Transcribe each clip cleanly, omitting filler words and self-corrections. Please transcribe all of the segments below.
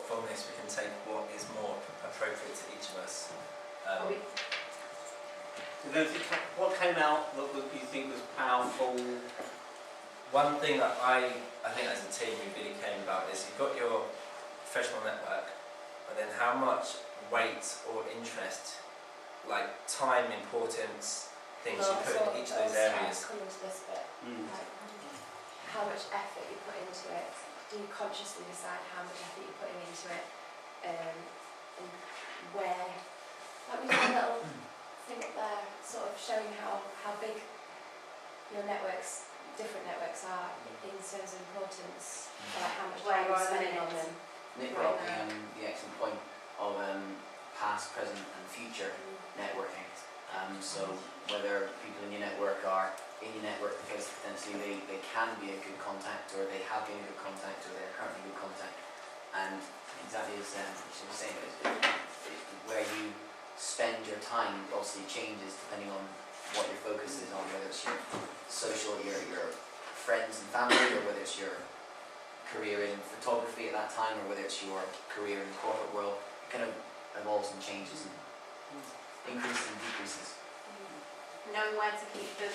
from this we can take what is more appropriate to each of us. What came out that you think was powerful? One thing that I think as a team we really came about is you've got your professional network, but then how much weight or interest, like time, importance, things you put in each of those areas. Come into this bit. Like, how much effort you put into it. Do you consciously decide how much effort you're putting into it? And where? Like we did a little thing up there, sort of showing how big your networks, different networks are in terms of importance, like how much time you're spending on them. Nick brought up the excellent point of past, present and future networking. So whether people in your network are in your network because potentially they can be a good contact, or they have been a good contact, or they're currently a good contact. And exactly as she was saying, where you spend your time obviously changes depending on what your focus is on, whether it's your social, your friends and family, or whether it's your career in photography at that time, or whether it's your career in the corporate world. It kind of evolves and changes and increases and decreases. Knowing where to keep the,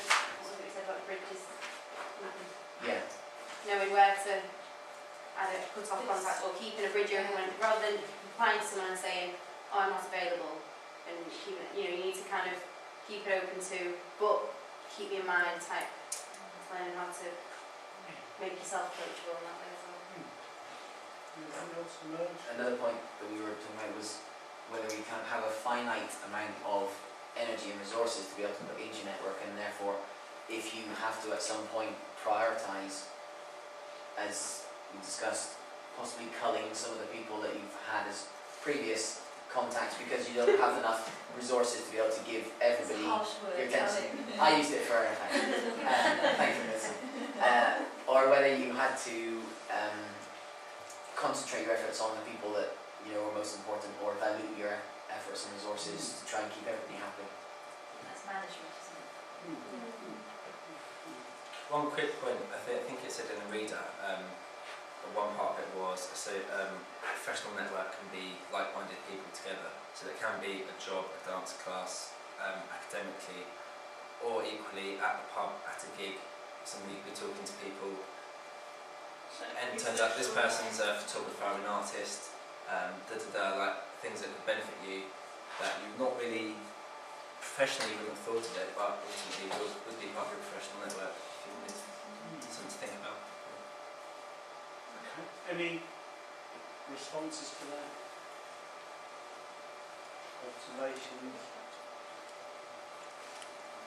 what we said about the bridges. Yeah. Knowing where to either cut off contact or keeping a bridge open, rather than replying to someone and saying, oh, I'm not available, and keep it, you need to kind of keep it open to, but keep your mind tight, learning how to make yourself coachable in that way as well. Another point that we were talking about was whether we kind of have a finite amount of energy and resources to be able to put into your network, and therefore if you have to at some point prioritise, as we discussed, possibly culling some of the people that you've had as previous contacts because you don't have enough resources to be able to give everybody your attention. I used it for thank you, Miss. Or whether you had to concentrate your efforts on the people that were most important, or dilute your efforts and resources to try and keep everybody happy. That's management, isn't it? One quick point, I think it said in the reader, one part of it was, professional network can be like-minded people together, so it can be a job, a dance class, academically, or equally at the pub, at a gig, somebody you could be talking to people, and it turns out this person's a photographer, an artist, like things that could benefit you, that you've not really professionally wouldn't have thought of it, but ultimately would be part of your professional network if you wanted something to think about. Okay. Any responses to that? Observations?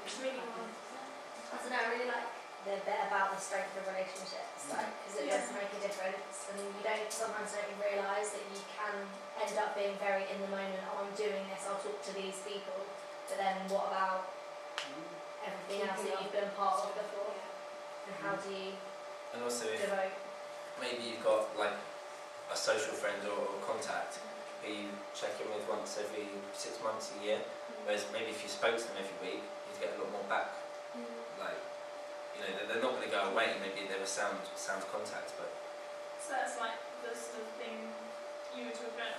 It's really I don't know, I really like the bit about the strength of relationships, because it does make a difference, and you sometimes don't realise that you can end up being very in the moment, oh, I'm doing this, I'll talk to these people, but then what about everything else that you've been part of before, and how do you And also if devote? maybe you've got like a social friend or contact who you check in with once every 6 months, a year, whereas maybe if you spoke to them every week, you'd get a lot more back. Like, they're not going to go away, maybe they were sound contact, but... So that's like the sort of thing you were talking about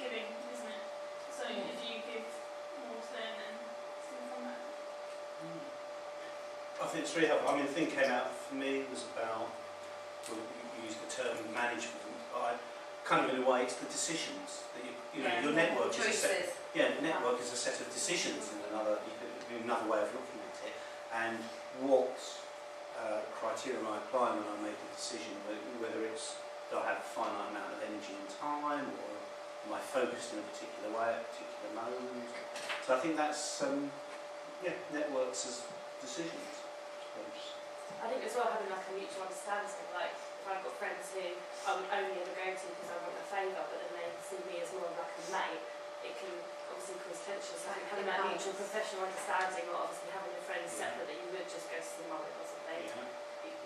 giving, isn't it? So if you give more to them, then it's going to come back. I think it's really helpful. The thing came out for me was about, well, you used the term management, but kind of in a way it's the decisions that your network is a set. Yeah, the network is a set of decisions in another way of looking at it, and what criteria am I applying when I make a decision, whether it's do I have a finite amount of energy and time, or am I focused in a particular way at a particular moment. So I think that's networks as decisions, I suppose. I think as well having like a mutual understanding, like if I've got friends who I would only ever go to because I want a favour, but then they see me as more of like a mate, it can obviously cause tension. So I think having that mutual professional understanding, or obviously having your friends separate that you would just go to the mum or something,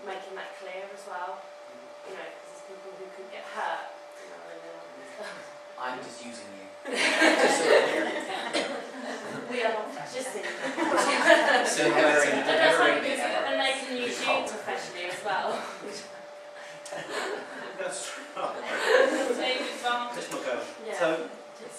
making that clear as well, because there's people who could get hurt, I'm just using you. Just so we're clear. we are not just in So never ever. and they can use you professionally as well. That's right. David advantage. Let's not go. Yeah. So,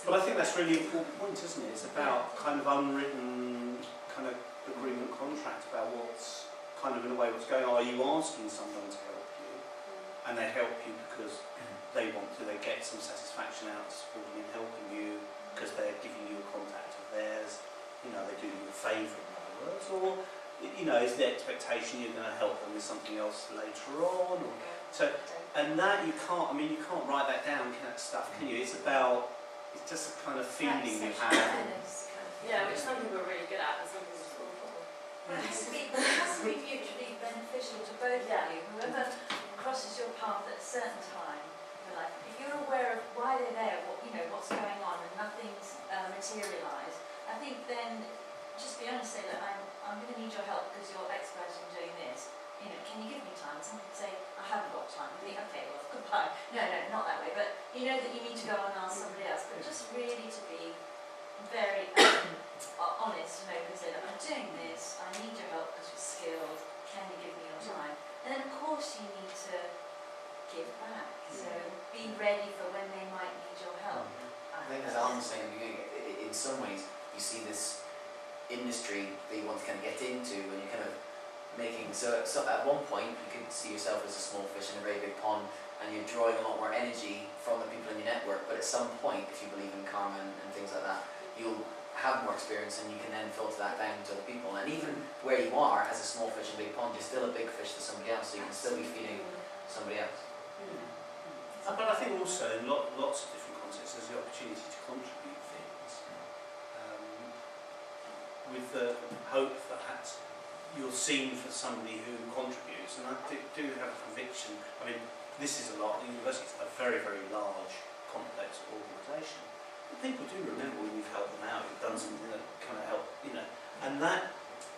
but I think that's really important point, isn't it? It's about kind of unwritten kind of agreement contract about what's kind of in a way what's going on. Are you asking someone to help you, and they help you because they want to, they get some satisfaction out of supporting and helping you because they're giving you a contact of theirs, you know, they're doing you a favour in other words, or, you know, is the expectation you're going to help them with something else later on, or, so, and that you can't, I mean, you can't write that down, that stuff, can you? It's about, it's just a kind of feeling you have. Yeah, which some people are really good at, and some people are awful. It has to be mutually beneficial to both of you. Whoever crosses your path at a certain time, like, if you're aware of why they're there, what, you know, what's going on, and nothing's materialised, I think then just be honest, say that I'm going to need your help because you're expert in doing this. You know, can you give me time? Some people say, I haven't got time. You think, okay, well, goodbye. No, not that way. But you know that you need to go and ask somebody else. But just really to be very honest, you know, and say that I'm doing this, I need your help because you're skilled. Can you give me your time? And then, of course, you need to give back. So be ready for when they might need your help. I think as Alan was saying at the beginning, in some ways you see this industry that you want to kind of get into and you're kind of making, so at one point you could see yourself as a small fish in a very big pond and you're drawing a lot more energy from the people in your network, but at some point, if you believe in karma and things like that, you'll have more experience and you can then filter that down to other people. And even where you are as a small fish in a big pond, you're still a big fish to somebody else, so you can still be feeding somebody else. But I think also in lots of different contexts there's the opportunity to contribute things with the hope that you're seen for somebody who contributes, and I do have a conviction. I mean, this is a lot. The university is a very, very large, complex organisation. But people do remember when you've helped them out, you've done something that kind of helped, you know, and that,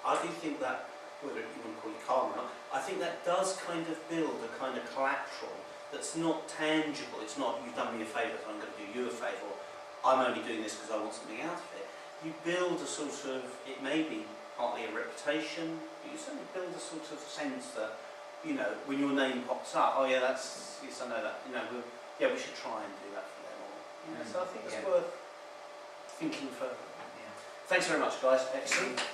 I do think that, whether you want to call it karma or not, I think that does kind of build a kind of collateral that's not tangible. It's not, you've done me a favour, so I'm going to do you a favour, or I'm only doing this because I want something out of it. You build a sort of, it may be partly a reputation, but you certainly build a sort of sense that, you know, when your name pops up, oh yeah, that's, yes, I know that, you know, we should try and do that for them. Or, you know, so I think it's worth thinking further. Yeah. Thanks very much, guys. Excellent.